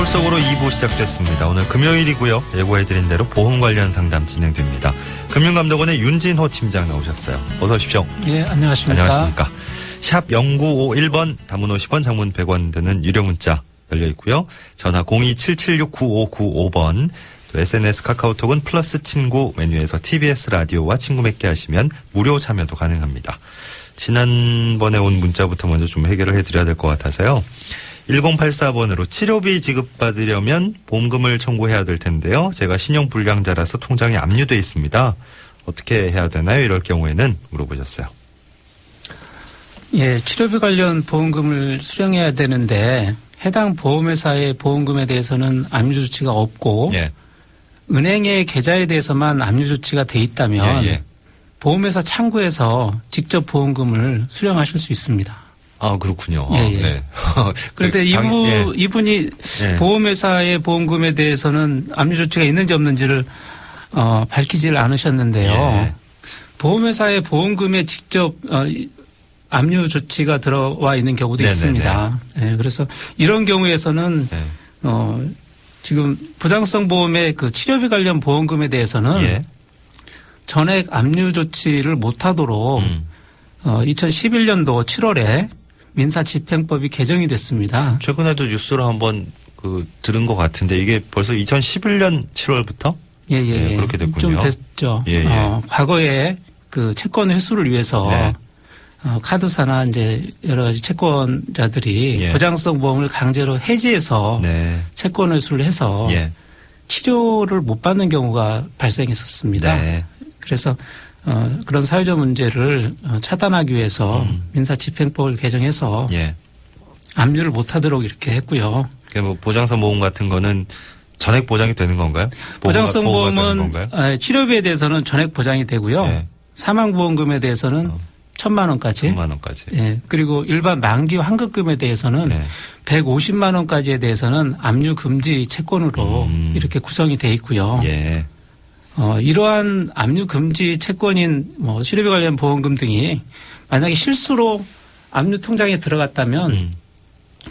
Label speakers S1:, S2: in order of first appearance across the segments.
S1: 속으로 2부 시작됐습니다. 오늘 금요일이고요. 예고해드린 대로 보험 관련 상담 진행됩니다. 금융감독원의 윤진호 팀장 나오셨어요. 어서 오십시오.
S2: 예, 안녕하십니까.
S1: 안녕하십니까. 샵 0951번 단문 50원 장문 100원 드는 유료 문자 열려 있고요. 전화 02-776-9595번 또 SNS 카카오톡은 플러스 친구 메뉴에서 TBS 라디오와 친구 맺게 하시면 무료 참여도 가능합니다. 지난번에 온 문자부터 먼저 좀 해결을 해드려야 될 것 같아서요. 1084번으로 치료비 지급받으려면 보험금을 청구해야 될 텐데요. 제가 신용불량자라서 통장에 압류돼 있습니다. 어떻게 해야 되나요? 이럴 경우에는 물어보셨어요.
S2: 예, 치료비 관련 보험금을 수령해야 되는데 해당 보험회사의 보험금에 대해서는 압류 조치가 없고
S1: 예.
S2: 은행의 계좌에 대해서만 압류 조치가 돼 있다면 보험회사 창구에서 직접 보험금을 수령하실 수 있습니다.
S1: 아, 그렇군요.
S2: 예, 예.
S1: 네.
S2: 그런데 이분이 보험회사의 보험금에 대해서는 압류 조치가 있는지 없는지를 밝히질 않으셨는데요.
S1: 예.
S2: 보험회사의 보험금에 직접 압류 조치가 들어와 있는 경우도 있습니다. 예, 그래서 이런 경우에서는 지금 부장성 보험의 그 치료비 관련 보험금에 대해서는 전액 압류 조치를 못하도록 2011년도 7월에 민사집행법이 개정이 됐습니다.
S1: 최근에도 뉴스로 한번 들은 것 같은데 이게 벌써 2011년 7월부터
S2: 예,
S1: 그렇게 됐군요.
S2: 좀 됐죠. 과거에 그 채권 회수를 위해서 카드사나 이제 여러 가지 채권자들이 보장성 보험을 강제로 해지해서 채권 회수를 해서 치료를 못 받는 경우가 발생했었습니다. 그래서 그런 사회적 문제를 차단하기 위해서 민사집행법을 개정해서 압류를 못하도록 이렇게 했고요.
S1: 그러니까 뭐 보장성 보험 같은 거는 전액 보장이 되는 건가요?
S2: 보장성 보험은 치료비에 대해서는 전액 보장이 되고요. 사망보험금에 대해서는 1,000만 원까지.
S1: 1,000만 원까지.
S2: 예. 그리고 일반 만기 환급금에 대해서는 150만 원까지에 대해서는 압류 금지 채권으로 이렇게 구성이 돼 있고요. 이러한 압류 금지 채권인 뭐 치료비 관련 보험금 등이 만약에 실수로 압류 통장에 들어갔다면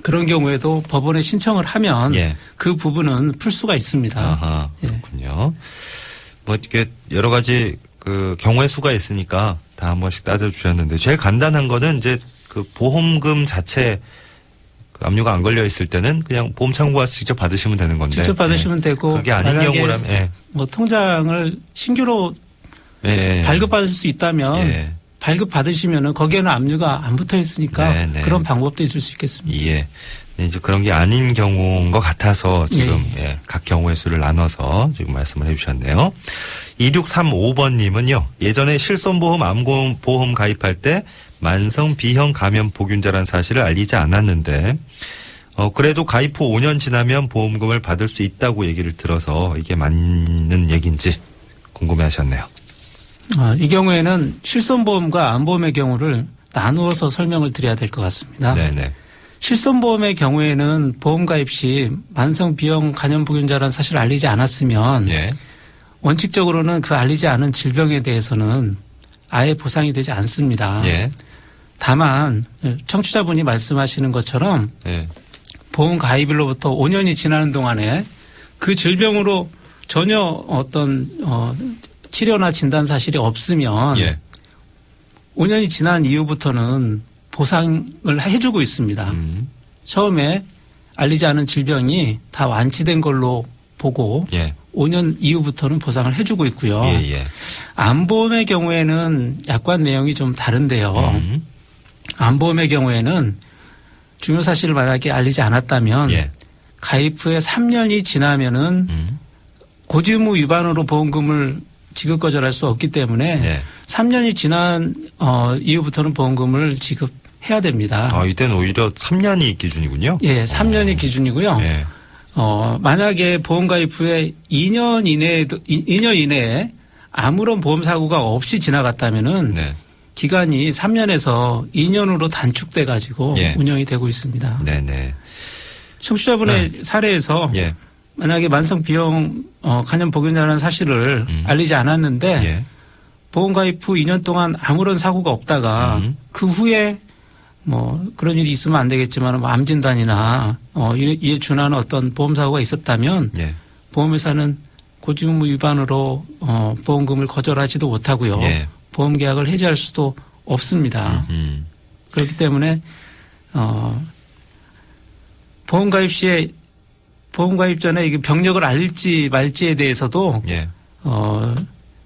S2: 그런 경우에도 법원에 신청을 하면 그 부분은 풀 수가 있습니다.
S1: 아하, 그렇군요. 뭐 이게 여러 가지 그 경우의 수가 있으니까 다 한 번씩 따져주셨는데 제일 간단한 거는 이제 그 보험금 자체 그 압류가 안 걸려 있을 때는 그냥 보험 창구 가서 직접 받으시면 되는 건데.
S2: 직접 받으시면 되고.
S1: 그게 아닌 경우라면.
S2: 뭐 통장을 신규로 발급받을 수 있다면 발급 받으시면은 거기에는 압류가 안 붙어 있으니까 그런 방법도 있을 수 있겠습니다.
S1: 이제 그런 게 아닌 경우인 것 같아서 지금 각 경우의 수를 나눠서 지금 말씀을 해 주셨네요. 2635번님은요. 예전에 실손보험 암보험 가입할 때 만성 B형 감염 보균자라는 사실을 알리지 않았는데 그래도 가입 후 5년 지나면 보험금을 받을 수 있다고 얘기를 들어서 이게 맞는 얘기인지 궁금해하셨네요.
S2: 이 경우에는 실손보험과 암보험의 경우를 나누어서 설명을 드려야 될 것 같습니다. 실손보험의 경우에는 보험 가입 시 만성 B형 감염 보균자라는 사실을 알리지 않았으면 원칙적으로는 그 알리지 않은 질병에 대해서는 아예 보상이 되지 않습니다. 다만 청취자분이 말씀하시는 것처럼 보험 가입일로부터 5년이 지나는 동안에 그 질병으로 전혀 어떤 치료나 진단 사실이 없으면 5년이 지난 이후부터는 보상을 해주고 있습니다. 처음에 알리지 않은 질병이 다 완치된 걸로 보고 5년 이후부터는 보상을 해주고 있고요. 암보험의 경우에는 약관 내용이 좀 다른데요. 암보험의 경우에는 중요 사실을 만약에 알리지 않았다면 가입 후에 3년이 지나면은 고지의무 위반으로 보험금을 지급 거절할 수 없기 때문에 3년이 지난 이후부터는 보험금을 지급해야 됩니다.
S1: 이때는 오히려 3년이 기준이군요.
S2: 3년이 기준이고요. 만약에 보험 가입 후에 2년 이내에 아무런 보험 사고가 없이 지나갔다면은 기간이 3년에서 2년으로 단축돼 가지고 운영이 되고 있습니다. 청취자분의 사례에서 만약에 만성 B형 감염 보균자라는 사실을 알리지 않았는데 보험 가입 후 2년 동안 아무런 사고가 없다가 그 후에 뭐 그런 일이 있으면 안 되겠지만 뭐 암 진단이나 이에 준하는 어떤 보험 사고가 있었다면
S1: 예.
S2: 보험회사는 고지 의무 위반으로 보험금을 거절하지도 못하고요.
S1: 예.
S2: 보험 계약을 해지할 수도 없습니다. 그렇기 때문에 보험 가입 시에 보험 가입 전에 이게 병력을 알릴지 말지에 대해서도
S1: 예.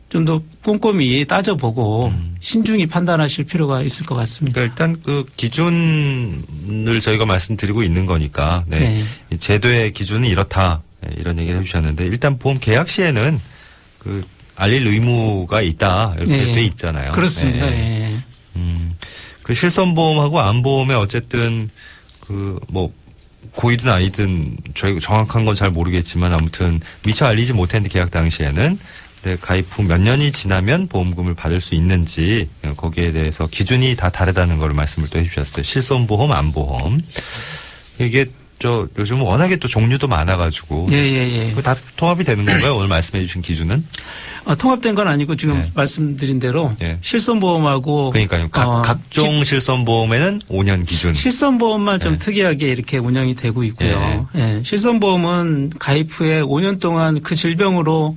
S2: 좀 더 꼼꼼히 따져보고 신중히 판단하실 필요가 있을 것 같습니다.
S1: 그러니까 일단 그 기준을 저희가 말씀드리고 있는 거니까 네.
S2: 네.
S1: 이 제도의 기준은 이렇다 이런 얘기를 해주셨는데 일단 보험 계약 시에는 그 알릴 의무가 있다 이렇게
S2: 네.
S1: 돼 있잖아요.
S2: 그렇습니다.
S1: 네.
S2: 네.
S1: 그 실손보험하고 암보험에 어쨌든 그 뭐 고이든 아니든 저희가 정확한 건 잘 모르겠지만 아무튼 미처 알리지 못했는데 계약 당시에는 네, 가입 후 몇 년이 지나면 보험금을 받을 수 있는지 거기에 대해서 기준이 다 다르다는 걸 말씀을 또 해주셨어요. 실손보험, 암보험. 이게 요즘 워낙에 또 종류도 많아가지고.
S2: 예.
S1: 다 통합이 되는 건가요? 오늘 말씀해 주신 기준은?
S2: 통합된 건 아니고 지금
S1: 네.
S2: 말씀드린 대로
S1: 네.
S2: 실손보험하고.
S1: 그러니까요. 각종 실손보험에는 5년 기준.
S2: 실손보험만 좀
S1: 네.
S2: 특이하게 이렇게 운영이 되고 있고요. 네. 실손보험은 가입 후에 5년 동안 그 질병으로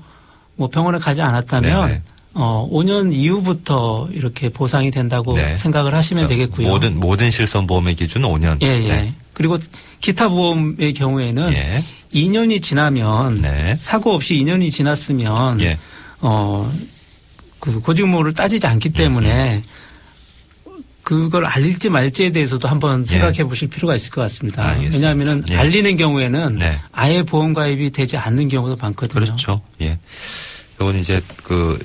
S2: 뭐 병원에 가지 않았다면
S1: 네네.
S2: 5년 이후부터 이렇게 보상이 된다고
S1: 네.
S2: 생각을 하시면 되겠고요.
S1: 모든 실손보험의 기준은 5년.
S2: 예.
S1: 네.
S2: 그리고 기타 보험의 경우에는
S1: 예.
S2: 2년이 지나면
S1: 네.
S2: 사고 없이 2년이 지났으면
S1: 예.
S2: 그 고지의무를 따지지 않기 때문에 그걸 알릴지 말지에 대해서도 한번 생각해 보실 필요가 있을 것 같습니다.
S1: 알겠습니다.
S2: 왜냐하면
S1: 예.
S2: 알리는 경우에는
S1: 네.
S2: 아예 보험 가입이 되지 않는 경우도 많거든요.
S1: 그렇죠. 예. 이건 이제 그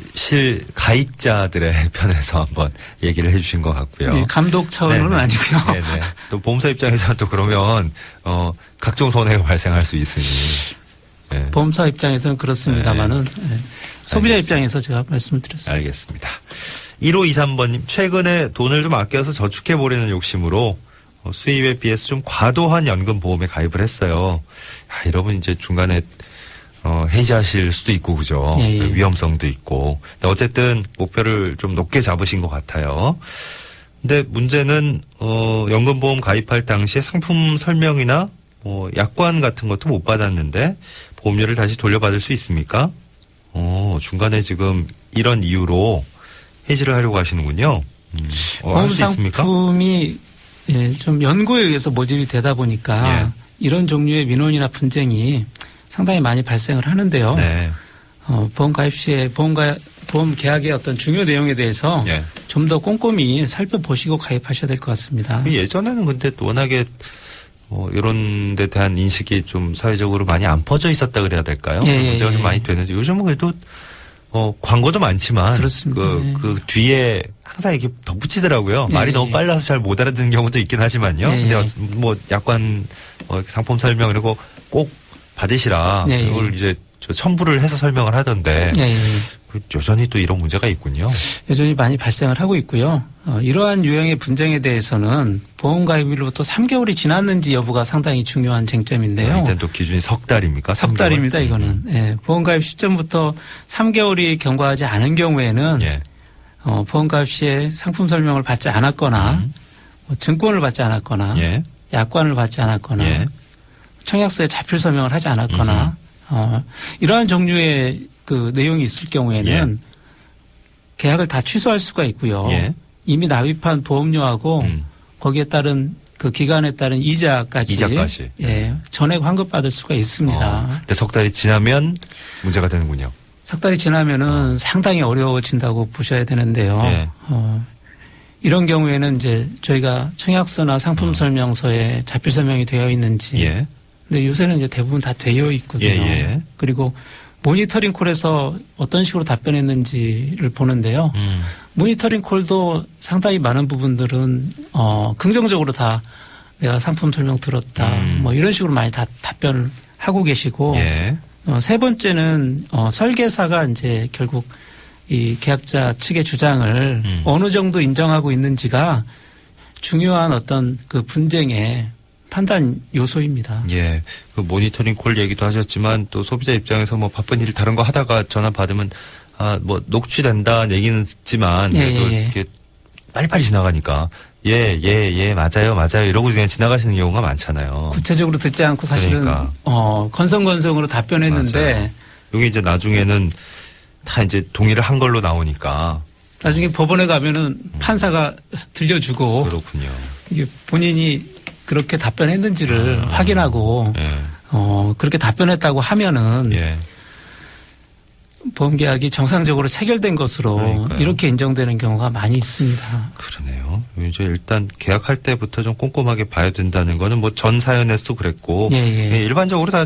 S1: 가입자들의 편에서 한번 얘기를 해 주신 것 같고요.
S2: 네, 감독 차원은 아니고요.
S1: 네네. 또 보험사 입장에서는 또 그러면 각종 손해가 발생할 수 있으니. 네.
S2: 보험사 입장에서는 그렇습니다만은 소비자
S1: 알겠습니다.
S2: 입장에서 제가 말씀을 드렸습니다.
S1: 알겠습니다. 1523번님 최근에 돈을 좀 아껴서 저축해 보려는 욕심으로 수입에 비해서 좀 과도한 연금 보험에 가입을 했어요. 이러면 이제 중간에 해지하실 수도 있고 그죠.
S2: 예.
S1: 위험성도 있고. 근데 어쨌든 목표를 좀 높게 잡으신 것 같아요. 근데 문제는 연금보험 가입할 당시에 상품 설명이나 약관 같은 것도 못 받았는데 보험료를 다시 돌려받을 수 있습니까? 중간에 지금 이런 이유로 해지를 하려고 하시는군요. 할 수 있습니까?
S2: 보험상품이 좀 연구에 의해서 모집이 되다 보니까 이런 종류의 민원이나 분쟁이 상당히 많이 발생을 하는데요.
S1: 네.
S2: 보험 가입 시에 보험 계약의 어떤 중요 내용에 대해서 좀 더 꼼꼼히 살펴보시고 가입하셔야 될 것 같습니다.
S1: 예전에는 근데 워낙에 이런 데 대한 인식이 좀 사회적으로 많이 안 퍼져 있었다 그래야 될까요? 문제가 좀 많이 되는데 요즘은 그래도 광고도 많지만
S2: 그렇습니다.
S1: 그 뒤에 항상 이렇게 덧붙이더라고요. 말이 너무 빨라서 잘 못 알아듣는 경우도 있긴 하지만요. 근데 뭐 약관 상품 설명 이런 거 꼭 받으시라. 이걸 이제 첨부를 해서 설명을 하던데 여전히 또 이런 문제가 있군요.
S2: 여전히 많이 발생을 하고 있고요. 이러한 유형의 분쟁에 대해서는 보험 가입일로부터 3개월이 지났는지 여부가 상당히 중요한 쟁점인데요.
S1: 일단 또 기준이 석 달입니까?
S2: 석 달입니다. 이거는. 보험 가입 시점부터 3개월이 경과하지 않은 경우에는 보험 가입 시에 상품 설명을 받지 않았거나 증권을 받지 않았거나 약관을 받지 않았거나 청약서에 자필 서명을 하지 않았거나 이러한 종류의 그 내용이 있을 경우에는 계약을 다 취소할 수가 있고요. 이미 납입한 보험료하고 거기에 따른 그 기간에 따른 이자까지 전액 환급받을 수가 있습니다.
S1: 근데 석 달이 지나면 문제가 되는군요.
S2: 석 달이 지나면은 상당히 어려워진다고 보셔야 되는데요. 이런 경우에는 이제 저희가 청약서나 상품 설명서에 자필 설명이 되어 있는지 근데 요새는 이제 대부분 다 되어 있거든요. 그리고 모니터링 콜에서 어떤 식으로 답변했는지를 보는데요. 모니터링 콜도 상당히 많은 부분들은 긍정적으로 다 내가 상품 설명 들었다. 뭐 이런 식으로 많이 다 답변을 하고 계시고 세 번째는 설계사가 이제 결국 이 계약자 측의 주장을 어느 정도 인정하고 있는지가 중요한 어떤 그 분쟁의 판단 요소입니다.
S1: 그 모니터링 콜 얘기도 하셨지만 또 소비자 입장에서 뭐 바쁜 일 다른 거 하다가 전화 받으면 뭐 녹취된다는 얘기는 있지만 그래도 이렇게 빨리빨리 지나가니까 예, 맞아요. 이러고 그냥 지나가시는 경우가 많잖아요.
S2: 구체적으로 듣지 않고 사실은
S1: 그러니까.
S2: 건성건성으로 답변했는데
S1: 맞아요. 여기 이제 나중에는 다 이제 동의를 한 걸로 나오니까.
S2: 나중에 법원에 가면은 판사가 들려주고.
S1: 그렇군요.
S2: 이게 본인이 그렇게 답변했는지를 확인하고
S1: 예.
S2: 그렇게 답변했다고 하면은
S1: 예.
S2: 보험계약이 정상적으로 체결된 것으로
S1: 그러니까요.
S2: 이렇게 인정되는 경우가 많이 있습니다.
S1: 그러네요. 이제 일단 계약할 때부터 좀 꼼꼼하게 봐야 된다는 거는 뭐 전 사연에서도 그랬고
S2: 예.
S1: 일반적으로 다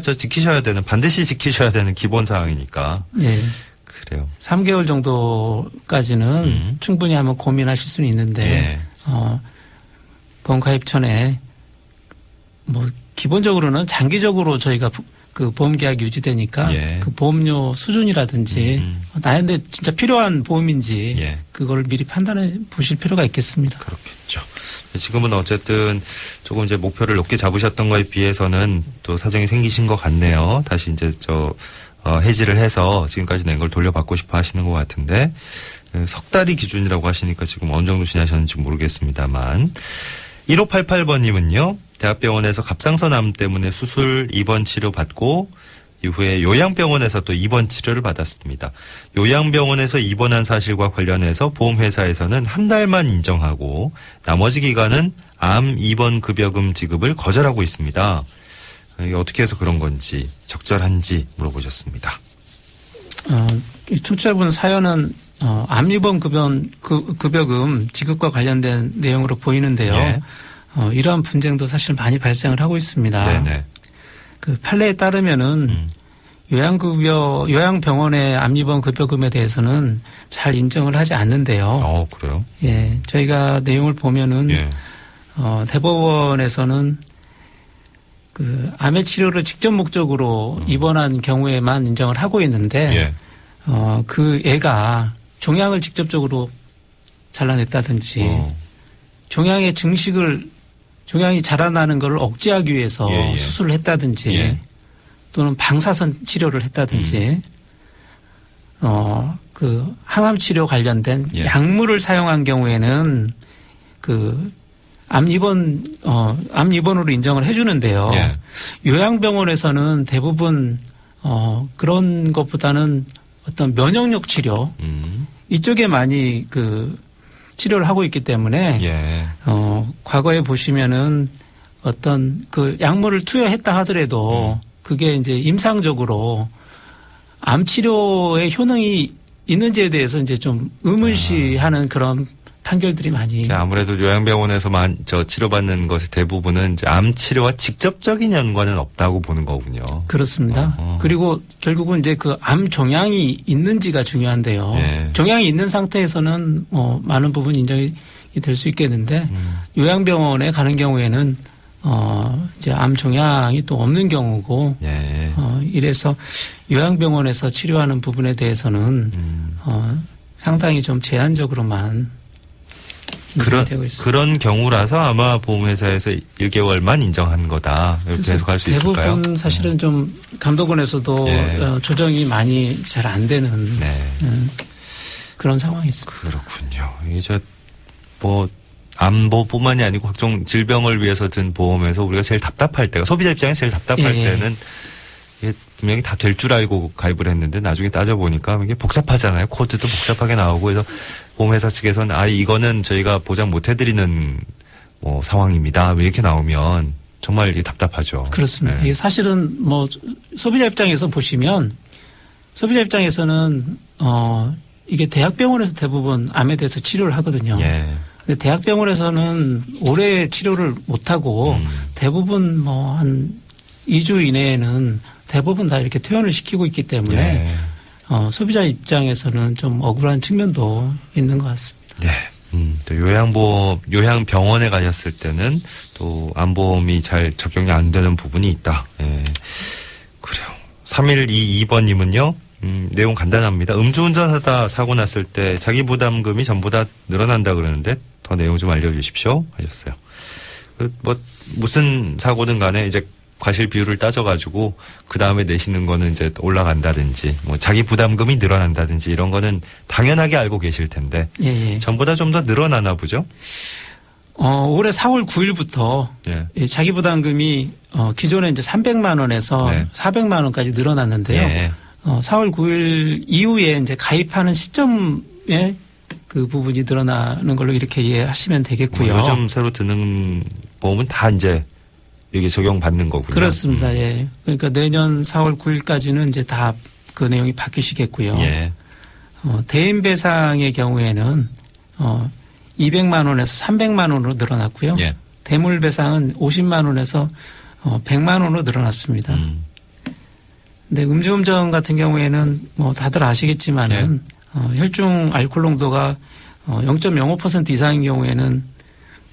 S1: 반드시 지키셔야 되는 기본 사항이니까.
S2: 예.
S1: 그래요.
S2: 3개월 정도까지는 충분히 한번 고민하실 수는 있는데 보험 가입 전에 뭐 기본적으로는 장기적으로 저희가 그 보험 계약이 유지되니까 그 보험료 수준이라든지 나한테 진짜 필요한 보험인지 그걸 미리 판단해 보실 필요가 있겠습니다.
S1: 그렇겠죠. 지금은 어쨌든 조금 이제 목표를 높게 잡으셨던 거에 비해서는 또 사정이 생기신 것 같네요. 다시 이제 해지를 해서 지금까지 낸 걸 돌려받고 싶어 하시는 것 같은데 석 달이 기준이라고 하시니까 지금 어느 정도 지나셨는지 모르겠습니다만 1588번님은요. 대학병원에서 갑상선암 때문에 수술 입원 치료 받고 이후에 요양병원에서 또 입원 치료를 받았습니다. 요양병원에서 입원한 사실과 관련해서 보험회사에서는 한 달만 인정하고 나머지 기간은 암 입원 급여금 지급을 거절하고 있습니다. 이게 어떻게 해서 그런 건지 적절한지 물어보셨습니다.
S2: 청취자분 사연은 암 입원 급여금 지급과 관련된 내용으로 보이는데요.
S1: 예.
S2: 이러한 분쟁도 사실 많이 발생을 하고 있습니다.
S1: 네네.
S2: 그 판례에 따르면은 요양병원의 암 입원 급여금에 대해서는 잘 인정을 하지 않는데요.
S1: 그래요?
S2: 예, 저희가 내용을 보면은 대법원에서는 그 암의 치료를 직접 목적으로 입원한 경우에만 인정을 하고 있는데 그 애가 종양을 직접적으로 잘라냈다든지 종양이 자라나는 걸 억제하기 위해서 수술을 했다든지 또는 방사선 치료를 했다든지 그 항암 치료 관련된 약물을 사용한 경우에는 그 암 입원으로 인정을 해 주는데요. 요양병원에서는 대부분 그런 것보다는 어떤 면역력 치료 이쪽에 많이 그 치료를 하고 있기 때문에 과거에 보시면은 어떤 그 약물을 투여했다 하더라도 그게 이제 임상적으로 암 치료의 효능이 있는지에 대해서 이제 좀 의문시하는 그런 판결들이 많이.
S1: 아무래도 요양병원에서만 치료받는 것의 대부분은 이제 암 치료와 직접적인 연관은 없다고 보는 거군요.
S2: 그렇습니다. 그리고 결국은 이제 그 암 종양이 있는지가 중요한데요. 종양이 있는 상태에서는 많은 부분 인정이 될 수 있겠는데 요양병원에 가는 경우에는 이제 암 종양이 또 없는 경우고 이래서 요양병원에서 치료하는 부분에 대해서는 상당히 좀 제한적으로만
S1: 그런 경우라서 아마 보험회사에서 1개월만 인정한 거다. 이렇게 해석할 수 있을까요?
S2: 대부분 사실은 좀 감독원에서도 조정이 많이 잘 안 되는 그런 상황이 있습니다.
S1: 그렇군요. 이제 뭐 암보뿐만이 아니고 각종 질병을 위해서 든 보험에서 우리가 제일 답답할 때가 소비자 입장에서 제일 답답할 때는 이게 분명히 다 될 줄 알고 가입을 했는데 나중에 따져보니까 이게 복잡하잖아요. 코드도 복잡하게 나오고 해서 보험회사 측에서는 이거는 저희가 보장 못 해드리는 상황입니다. 이렇게 나오면 정말 이게 답답하죠.
S2: 그렇습니다. 이게 사실은 뭐 소비자 입장에서 보시면 소비자 입장에서는 이게 대학병원에서 대부분 암에 대해서 치료를 하거든요. 근데 대학병원에서는 오래 치료를 못하고 대부분 뭐 한 2주 이내에는 대부분 다 이렇게 퇴원을 시키고 있기 때문에 소비자 입장에서는 좀 억울한 측면도 있는 것 같습니다.
S1: 또 요양병원에 가셨을 때는 또 암보험이 잘 적용이 안 되는 부분이 있다. 그래요. 3122번님은요. 내용 간단합니다. 음주운전하다 사고 났을 때 자기 부담금이 전부 다 늘어난다 그러는데 더 내용 좀 알려주십시오 하셨어요. 무슨 사고든 간에 이제 과실 비율을 따져가지고 그 다음에 내시는 거는 이제 올라간다든지 뭐 자기 부담금이 늘어난다든지 이런 거는 당연하게 알고 계실 텐데 전보다 좀 더 늘어나나 보죠?
S2: 올해 4월 9일부터 예. 자기 부담금이 기존에 이제 300만 원에서 네. 400만 원까지 늘어났는데요. 네. 4월 9일 이후에 이제 가입하는 시점에 그 부분이 늘어나는 걸로 이렇게 이해하시면 되겠고요.
S1: 요즘 새로 드는 보험은 다 이제 여기 적용받는 거군요.
S2: 그렇습니다. 예. 그러니까 내년 4월 9일까지는 이제 다 그 내용이 바뀌시겠고요. 예. 대인 배상의 경우에는 200만 원에서 300만 원으로 늘어났고요. 예. 대물 배상은 50만 원에서 100만 원으로 늘어났습니다. 근데 음주운전 같은 경우에는 뭐 다들 아시겠지만은 예. 혈중 알코올 농도가 0.05% 이상인 경우에는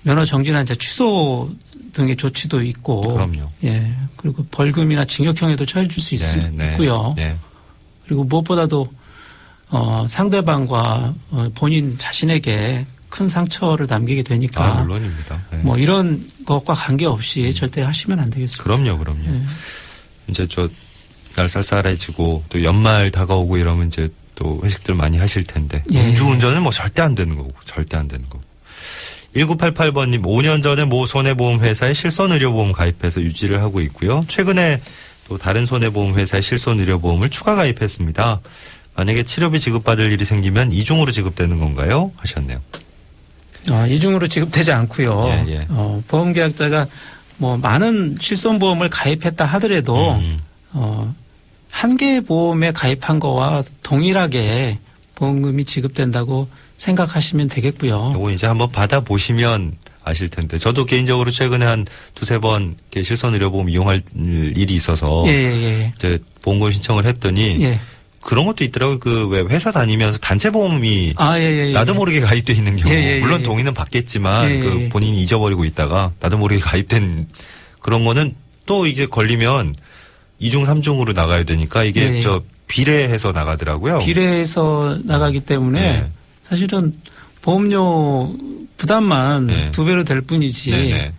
S2: 면허 정지나 이제 취소 등의 조치도 있고.
S1: 그럼요.
S2: 예. 그리고 벌금이나 징역형에도 처해질 수 있고요. 네. 그리고 무엇보다도 상대방과 본인 자신에게 큰 상처를 남기게 되니까.
S1: 물론입니다. 네.
S2: 뭐 이런 것과 관계없이 절대 하시면 안 되겠습니다.
S1: 그럼요. 네. 이제 날 쌀쌀해지고 또 연말 다가오고 이러면 이제 또 회식들 많이 하실 텐데. 예. 음주운전은 뭐 절대 안 되는 거고. 절대 안 되는 거고. 1988번님 5년 전에 모 손해보험회사에 실손의료보험 가입해서 유지를 하고 있고요. 최근에 또 다른 손해보험회사의 실손의료보험을 추가 가입했습니다. 만약에 치료비 지급받을 일이 생기면 이중으로 지급되는 건가요? 하셨네요.
S2: 이중으로 지급되지 않고요.
S1: 예, 예.
S2: 보험계약자가 뭐 많은 실손보험을 가입했다 하더라도 한 개의 보험에 가입한 거와 동일하게 보험금이 지급된다고 생각하시면 되겠고요.
S1: 이거 이제 한번 받아보시면 아실 텐데 저도 개인적으로 최근에 한 두세 번 실손의료보험 이용할 일이 있어서
S2: 예.
S1: 이제 보험금 신청을 했더니
S2: 예.
S1: 그런 것도 있더라고요. 그 왜 회사 다니면서 단체 보험이
S2: 예.
S1: 나도 모르게 가입돼 있는 경우 물론 동의는 받겠지만 그 본인이 잊어버리고 있다가 나도 모르게 가입된 그런 거는 또 이게 걸리면 2중 3중으로 나가야 되니까 이게 비례해서 나가더라고요.
S2: 비례해서 나가기 때문에 사실은 보험료 부담만 2배로 될 뿐이지.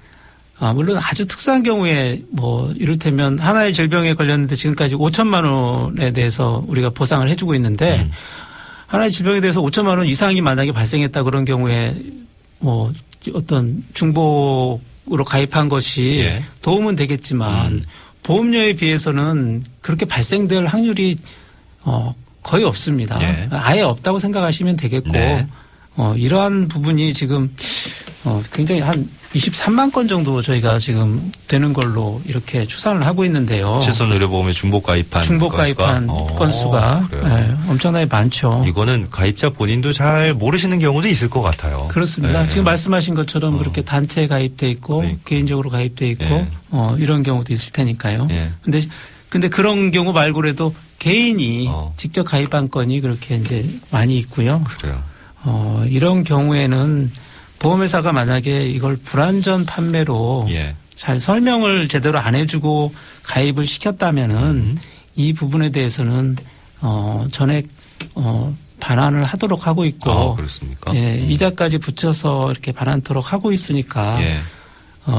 S2: 물론 아주 특수한 경우에 뭐 이를테면 하나의 질병에 걸렸는데 지금까지 5천만 원에 대해서 우리가 보상을 해주고 있는데 하나의 질병에 대해서 5천만 원 이상이 만약에 발생했다 그런 경우에 뭐 어떤 중복으로 가입한 것이 도움은 되겠지만 보험료에 비해서는 그렇게 발생될 확률이 거의 없습니다. 아예 없다고 생각하시면 되겠고 이러한 부분이 지금 굉장히 한 23만 건 정도 저희가 지금 되는 걸로 이렇게 추산을 하고 있는데요.
S1: 실손의료보험에 중복 가입한
S2: 건수가 엄청나게 많죠.
S1: 이거는 가입자 본인도 잘 모르시는 경우도 있을 것 같아요.
S2: 그렇습니다. 지금 말씀하신 것처럼 그렇게 단체에 가입돼 있고 개인적으로 가입돼 있고 이런 경우도 있을 테니까요. 근데 그런 경우 말고라도 개인이 직접 가입한 건이 그렇게 이제 많이 있고요.
S1: 그래요.
S2: 이런 경우에는 보험회사가 만약에 이걸 불완전 판매로 잘 설명을 제대로 안 해주고 가입을 시켰다면은 이 부분에 대해서는 전액 반환을 하도록 하고 있고
S1: 그렇습니까?
S2: 이자까지 붙여서 이렇게 반환토록 하고 있으니까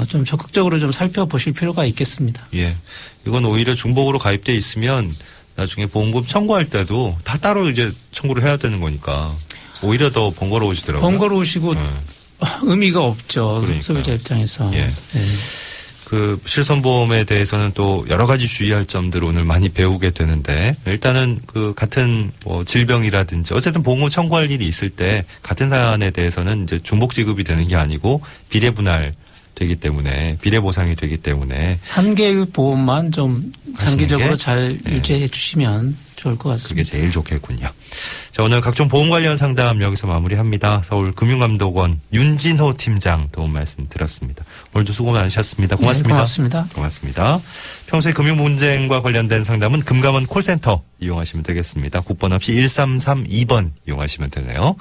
S2: 좀 적극적으로 좀 살펴보실 필요가 있겠습니다.
S1: 이건 오히려 중복으로 가입돼 있으면 나중에 보험금 청구할 때도 다 따로 이제 청구를 해야 되는 거니까 오히려 더 번거로우시더라고요.
S2: 번거로우시고 의미가 없죠. 소비자 입장에서.
S1: 그 실손보험에 대해서는 또 여러 가지 주의할 점들 오늘 많이 배우게 되는데 일단은 그 같은 뭐 질병이라든지 어쨌든 보험금 청구할 일이 있을 때 같은 사안에 대해서는 이제 중복 지급이 되는 게 아니고 비례 분할 되기 때문에 비례 보상이 되기 때문에
S2: 한 개의 보험만 좀 장기적으로 잘 유지해 주시면 좋을 것 같습니다.
S1: 그게 제일 좋겠군요. 자, 오늘 각종 보험 관련 상담 여기서 마무리합니다. 서울금융감독원 윤진호 팀장 도움 말씀 드렸습니다. 오늘도 수고 많으셨습니다. 고맙습니다. 고맙습니다. 평소에 금융 문제과 관련된 상담은 금감원 콜센터 이용하시면 되겠습니다. 국번 없이 1332번 이용하시면 되네요.